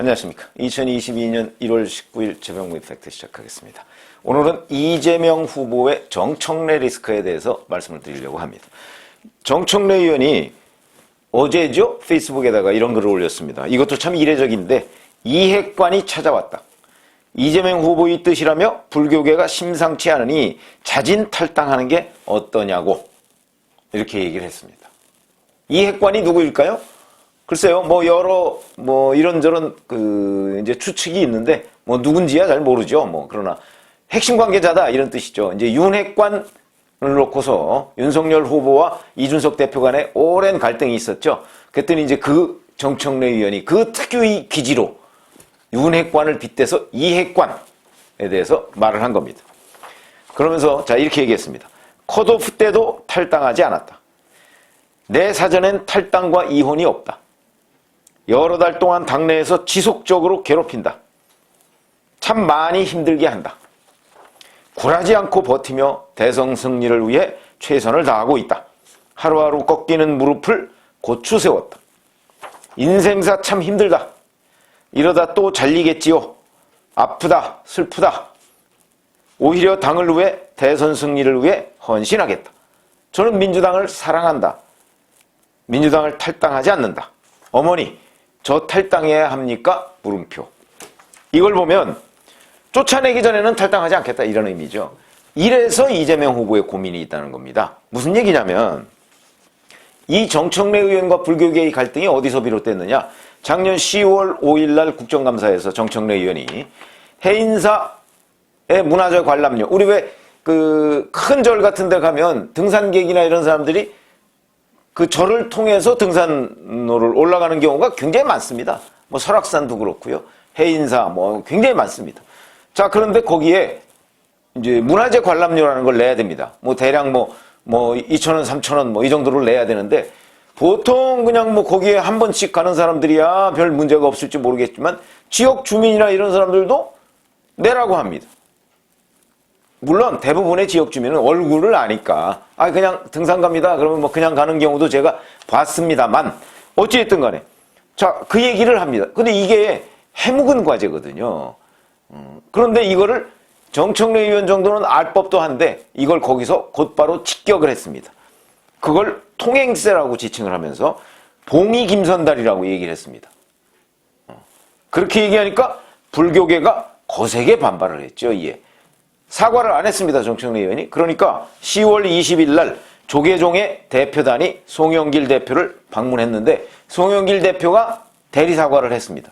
안녕하십니까. 2022년 1월 19일 최병무 임팩트 시작하겠습니다. 오늘은 이재명 후보의 정청래 리스크에 대해서 말씀을 드리려고 합니다. 정청래 의원이 어제죠? 페이스북에다가 이런 글을 올렸습니다. 이것도 참 이례적인데 이핵관이 찾아왔다. 이재명 후보의 뜻이라며 불교계가 심상치 않으니 자진 탈당하는 게 어떠냐고 이렇게 얘기를 했습니다. 이핵관이 누구일까요? 글쎄요, 여러, 이런저런, 이제 추측이 있는데, 누군지야 잘 모르죠. 그러나, 핵심 관계자다, 이런 뜻이죠. 이제 윤핵관을 놓고서 윤석열 후보와 이준석 대표 간에 오랜 갈등이 있었죠. 그랬더니 이제 그 정청래 의원이 그 특유의 기지로 윤핵관을 빗대서 이핵관에 대해서 말을 한 겁니다. 그러면서, 자, 이렇게 얘기했습니다. 컷오프 때도 탈당하지 않았다. 내 사전엔 탈당과 이혼이 없다. 여러 달 동안 당내에서 지속적으로 괴롭힌다. 참 많이 힘들게 한다. 굴하지 않고 버티며 대선 승리를 위해 최선을 다하고 있다. 하루하루 꺾이는 무릎을 고추 세웠다. 인생사 참 힘들다. 이러다 또 잘리겠지요. 아프다, 슬프다. 오히려 당을 위해 대선 승리를 위해 헌신하겠다. 저는 민주당을 사랑한다. 민주당을 탈당하지 않는다. 어머니, 저 탈당해야 합니까? 물음표. 이걸 보면 쫓아내기 전에는 탈당하지 않겠다 이런 의미죠. 이래서 이재명 후보의 고민이 있다는 겁니다. 무슨 얘기냐면 이 정청래 의원과 불교계의 갈등이 어디서 비롯됐느냐. 작년 10월 5일 날 국정감사에서 정청래 의원이 해인사의 문화재 관람료, 우리 왜 그 큰 절 같은 데 가면 등산객이나 이런 사람들이 그 절을 통해서 등산로를 올라가는 경우가 굉장히 많습니다. 설악산도 그렇고요. 해인사 굉장히 많습니다. 자, 그런데 거기에 이제 문화재 관람료라는 걸 내야 됩니다. 대략 2,000원, 3,000원 이 정도를 내야 되는데 보통 그냥 거기에 한 번씩 가는 사람들이야 별 문제가 없을지 모르겠지만 지역 주민이나 이런 사람들도 내라고 합니다. 물론 대부분의 지역 주민은 얼굴을 아니까 그냥 등산 갑니다. 그러면 그냥 가는 경우도 제가 봤습니다만 어찌됐든 간에 자, 그 얘기를 합니다. 근데 이게 해묵은 과제거든요. 그런데 이거를 정청래 의원 정도는 알 법도 한데 이걸 거기서 곧바로 직격을 했습니다. 그걸 통행세라고 지칭을 하면서 봉이 김선달이라고 얘기를 했습니다. 그렇게 얘기하니까 불교계가 거세게 반발을 했죠. 이에 사과를 안 했습니다. 정청래 의원이. 그러니까 10월 20일 날 조계종의 대표단이 송영길 대표를 방문했는데 송영길 대표가 대리 사과를 했습니다.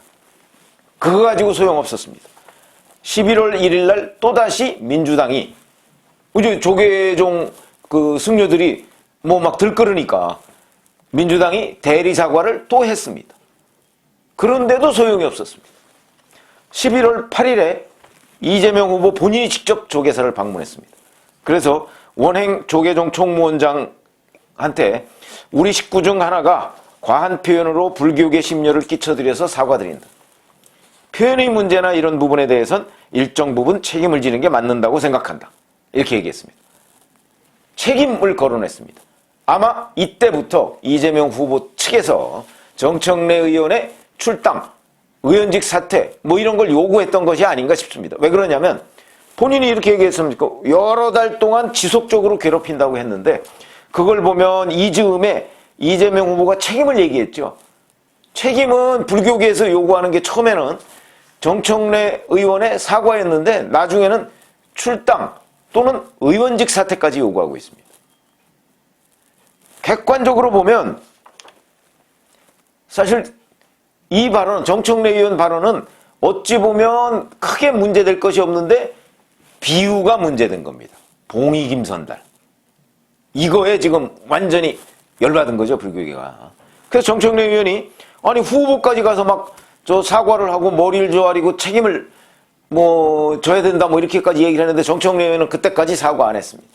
그거 가지고 소용없었습니다. 11월 1일 날 또다시 민주당이 조계종 그 승려들이 막 들끓으니까 민주당이 대리 사과를 또 했습니다. 그런데도 소용이 없었습니다. 11월 8일에 이재명 후보 본인이 직접 조계사를 방문했습니다. 그래서 원행 조계종 총무원장한테 우리 식구 중 하나가 과한 표현으로 불교계 심려를 끼쳐드려서 사과드린다. 표현의 문제나 이런 부분에 대해선 일정 부분 책임을 지는 게 맞는다고 생각한다. 이렇게 얘기했습니다. 책임을 거론했습니다. 아마 이때부터 이재명 후보 측에서 정청래 의원의 출당, 의원직 사퇴 이런 걸 요구했던 것이 아닌가 싶습니다. 왜 그러냐면 본인이 이렇게 얘기했습니까? 여러 달 동안 지속적으로 괴롭힌다고 했는데 그걸 보면 이 즈음에 이재명 후보가 책임을 얘기했죠. 책임은 불교계에서 요구하는 게 처음에는 정청래 의원의 사과였는데 나중에는 출당 또는 의원직 사퇴까지 요구하고 있습니다. 객관적으로 보면 사실 이 발언, 정청래 의원 발언은 어찌 보면 크게 문제될 것이 없는데 비유가 문제된 겁니다. 봉이 김선달. 이거에 지금 완전히 열받은 거죠, 불교계가. 그래서 정청래 의원이 후보까지 가서 사과를 하고 머리를 조아리고 책임을 져야 된다 이렇게까지 얘기를 했는데 정청래 의원은 그때까지 사과 안 했습니다.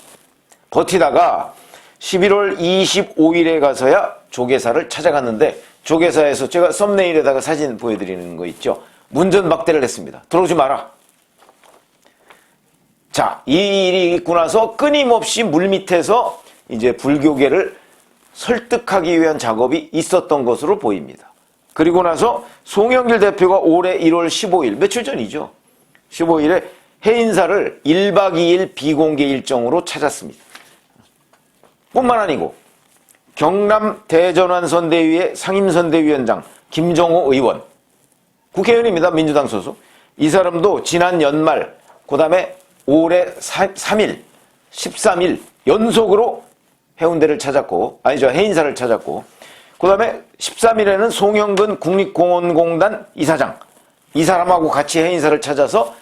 버티다가 11월 25일에 가서야 조계사를 찾아갔는데 조계사에서 제가 썸네일에다가 사진 보여드리는 거 있죠. 문전박대를 했습니다. 들어오지 마라. 자, 이 일이 있고 나서 끊임없이 물밑에서 이제 불교계를 설득하기 위한 작업이 있었던 것으로 보입니다. 그리고 나서 송영길 대표가 올해 1월 15일, 며칠 전이죠. 15일에 해인사를 1박 2일 비공개 일정으로 찾았습니다. 뿐만 아니고 경남 대전환 선대위의 상임선대위원장 김정호 의원, 국회의원입니다. 민주당 소속. 이 사람도 지난 연말, 그 다음에 올해 3일, 13일 연속으로 해운대를 찾았고, 아니죠, 해인사를 찾았고, 그 다음에 13일에는 송영근 국립공원공단 이사장, 이 사람하고 같이 해인사를 찾아서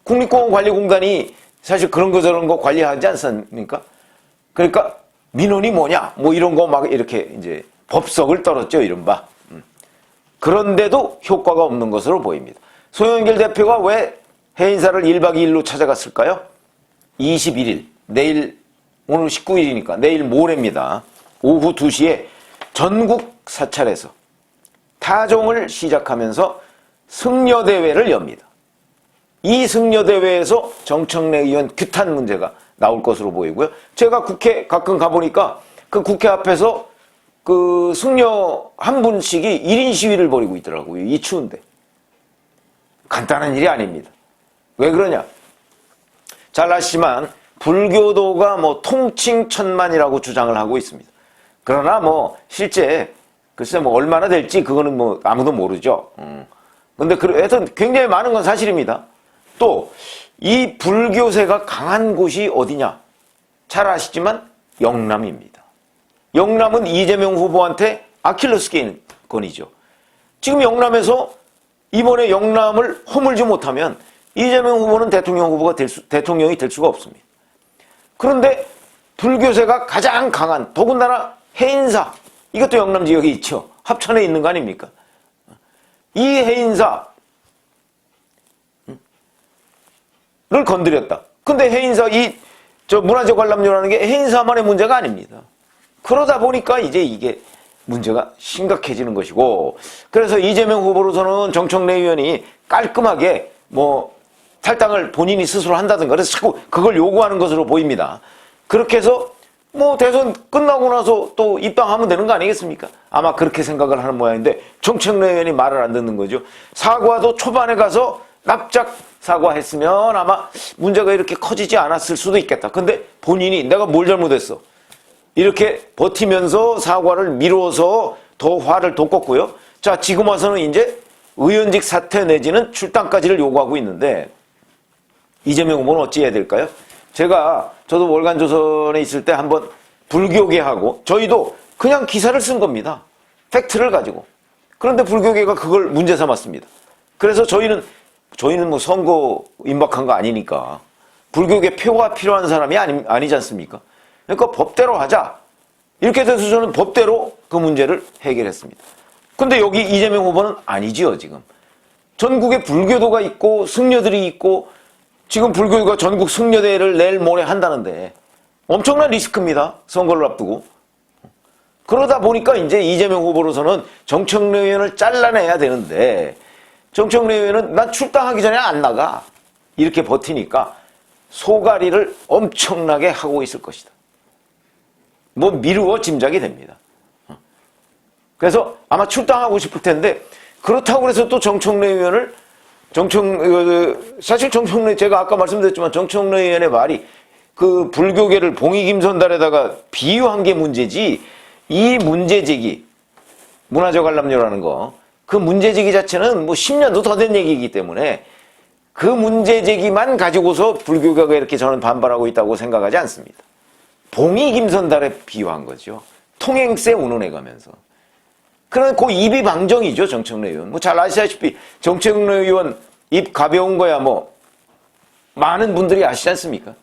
국립공원관리공단이 사실 그런 거 저런 거 관리하지 않습니까? 그러니까 민원이 뭐냐, 뭐 이런 거 막 이렇게 이제 법석을 떨었죠, 이른바. 그런데도 효과가 없는 것으로 보입니다. 송영길 대표가 왜 해인사를 1박 2일로 찾아갔을까요? 21일, 내일, 오늘 19일이니까 내일 모레입니다. 오후 2시에 전국 사찰에서 타종을 시작하면서 승려대회를 엽니다. 이 승려대회에서 정청래 의원 규탄 문제가 나올 것으로 보이고요. 제가 국회 가끔 가보니까 그 국회 앞에서 그 승려 한 분씩이 1인 시위를 벌이고 있더라고요. 이 추운데. 간단한 일이 아닙니다. 왜 그러냐? 잘 아시지만 불교도가 뭐 통칭 천만이라고 주장을 하고 있습니다. 그러나 뭐 실제 글쎄 뭐 얼마나 될지 그거는 뭐 아무도 모르죠. 근데 하여튼 굉장히 많은 건 사실입니다. 또 이 불교세가 강한 곳이 어디냐? 잘 아시지만 영남입니다. 영남은 이재명 후보한테 아킬레스 건이죠. 지금 영남에서 이번에 영남을 허물지 못하면 이재명 후보는 대통령이 될 수가 없습니다. 그런데 불교세가 가장 강한, 더군다나 해인사, 이것도 영남 지역에 있죠. 합천에 있는 거 아닙니까? 이 해인사를 건드렸다. 근데 해인사, 문화재 관람료라는 게 해인사만의 문제가 아닙니다. 그러다 보니까 이제 이게 문제가 심각해지는 것이고, 그래서 이재명 후보로서는 정청래 의원이 깔끔하게 뭐 탈당을 본인이 스스로 한다든가 그래서 자꾸 그걸 요구하는 것으로 보입니다. 그렇게 해서 뭐 대선 끝나고 나서 또 입당하면 되는 거 아니겠습니까? 아마 그렇게 생각을 하는 모양인데 정청래 의원이 말을 안 듣는 거죠. 사과도 초반에 가서 납작 사과했으면 아마 문제가 이렇게 커지지 않았을 수도 있겠다. 근데 본인이 내가 뭘 잘못했어? 이렇게 버티면서 사과를 미뤄서 더 화를 돋궜고요. 자, 지금 와서는 이제 의원직 사퇴 내지는 출당까지를 요구하고 있는데 이재명 후보는 어찌 해야 될까요? 저도 월간조선에 있을 때 한번 불교계하고 저희도 그냥 기사를 쓴 겁니다. 팩트를 가지고. 그런데 불교계가 그걸 문제 삼았습니다. 그래서 저희는 뭐 선거 임박한 거 아니니까 불교계 표가 필요한 사람이 아니지 않습니까? 그러니까 법대로 하자. 이렇게 돼서 저는 법대로 그 문제를 해결했습니다. 근데 여기 이재명 후보는 아니지요, 지금. 전국에 불교도가 있고 승려들이 있고 지금 불교가 전국 승려대회를 내일 모레 한다는데 엄청난 리스크입니다. 선거를 앞두고. 그러다 보니까 이제 이재명 후보로서는 정청래 의원을 잘라내야 되는데 정청래 의원은 난 출당하기 전에 안 나가. 이렇게 버티니까 소가리를 엄청나게 하고 있을 것이다. 뭐 미루어 짐작이 됩니다. 그래서 아마 출당하고 싶을 텐데 그렇다고 해서 또 정청래 의원을 사실 정청래, 제가 아까 말씀드렸지만 정청래 의원의 말이 그 불교계를 봉이김선달에다가 비유한 게 문제지, 이 문제제기, 문화재 관람료라는 거, 그 문제제기 자체는 뭐 10년도 더 된 얘기이기 때문에 그 문제제기만 가지고서 불교계가 이렇게 저는 반발하고 있다고 생각하지 않습니다. 봉이김선달에 비유한 거죠. 통행세 운운해 가면서. 그런 그 입이 방정이죠, 정청래 의원. 뭐 잘 아시다시피 정청래 의원 입 가벼운 거야 뭐 많은 분들이 아시지 않습니까?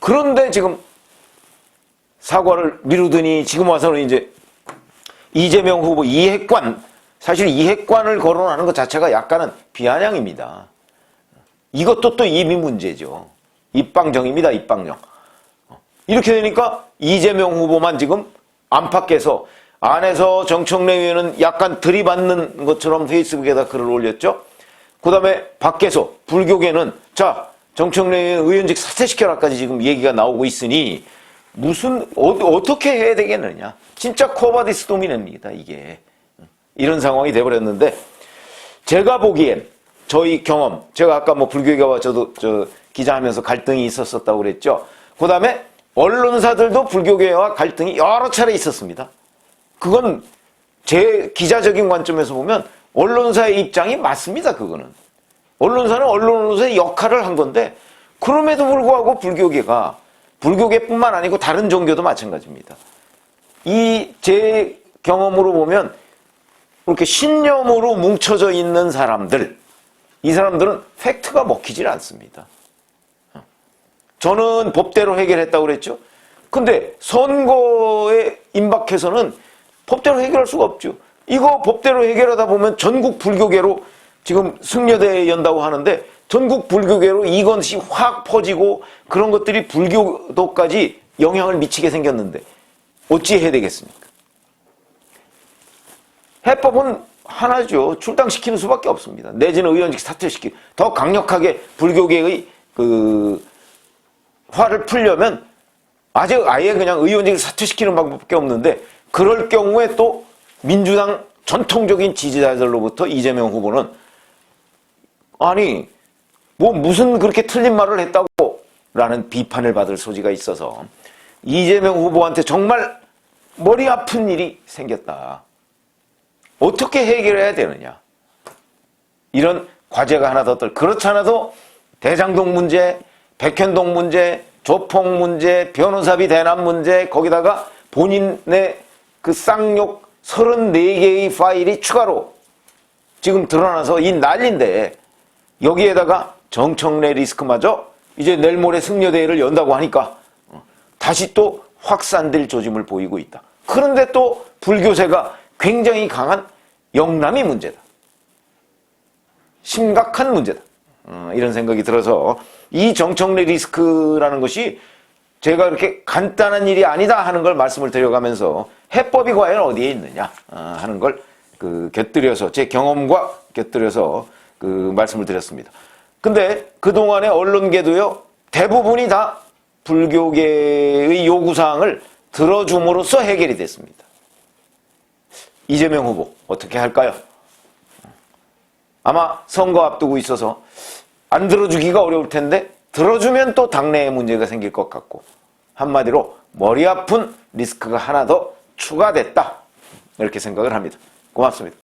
그런데 지금 사과를 미루더니 지금 와서는 이제 이재명 후보 이핵관, 사실 이핵관을 거론하는 것 자체가 약간은 비아냥입니다. 이것도 또 입이 문제죠. 입방정입니다, 입방정. 이렇게 되니까 이재명 후보만 지금 안팎에서, 안에서 정청래 의원은 약간 들이받는 것처럼 페이스북에다 글을 올렸죠. 그 다음에 밖에서 불교계는 자, 정청래 의원 의원직 사퇴시켜라까지 지금 얘기가 나오고 있으니 어떻게 해야 되겠느냐. 진짜 코바디스 도미네입니다, 이게. 이런 상황이 돼버렸는데, 제가 보기엔 저희 경험, 제가 아까 뭐 불교계와 저도 기자하면서 갈등이 있었다고 그랬죠. 그 다음에 언론사들도 불교계와 갈등이 여러 차례 있었습니다. 그건 제 기자적인 관점에서 보면 언론사의 입장이 맞습니다. 그거는 언론사는 언론으로서의 역할을 한 건데, 그럼에도 불구하고 불교계가, 불교계뿐만 아니고 다른 종교도 마찬가지입니다. 이 제 경험으로 보면 이렇게 신념으로 뭉쳐져 있는 사람들, 이 사람들은 팩트가 먹히질 않습니다. 저는 법대로 해결했다고 그랬죠. 근데 선거에 임박해서는 법대로 해결할 수가 없죠. 이거 법대로 해결하다 보면 전국 불교계로, 지금 승려대 연다고 하는데 전국 불교계로 이것이 확 퍼지고 그런 것들이 불교도까지 영향을 미치게 생겼는데 어찌 해야 되겠습니까? 해법은 하나죠. 출당시키는 수밖에 없습니다. 내지는 의원직 사퇴시키고, 더 강력하게 불교계의 화를 풀려면 아예 그냥 의원직을 사퇴시키는 방법밖에 없는데, 그럴 경우에 또 민주당 전통적인 지지자들로부터 이재명 후보는 아니 뭐 무슨 그렇게 틀린 말을 했다고 라는 비판을 받을 소지가 있어서 이재명 후보한테 정말 머리 아픈 일이 생겼다. 어떻게 해결해야 되느냐. 이런 과제가 하나 더 그렇지 않아도 대장동 문제, 백현동 문제, 조폭 문제, 변호사비 대납 문제, 거기다가 본인의 그 쌍욕 34개의 파일이 추가로 지금 드러나서 이 난리인데, 여기에다가 정청래 리스크마저 이제 내일 모레 승려대회를 연다고 하니까 다시 또 확산될 조짐을 보이고 있다. 그런데 또 불교세가 굉장히 강한 영남이 문제다. 심각한 문제다. 이런 생각이 들어서 이 정청래 리스크라는 것이 제가 그렇게 간단한 일이 아니다 하는 걸 말씀을 드려가면서 해법이 과연 어디에 있느냐 하는 걸 곁들여서, 제 경험과 곁들여서 말씀을 드렸습니다. 근데 그동안의 언론계도요, 대부분이 다 불교계의 요구사항을 들어줌으로써 해결이 됐습니다. 이재명 후보 어떻게 할까요? 아마 선거 앞두고 있어서 안 들어주기가 어려울 텐데 들어주면 또 당내에 문제가 생길 것 같고, 한마디로 머리 아픈 리스크가 하나 더 추가됐다, 이렇게 생각을 합니다. 고맙습니다.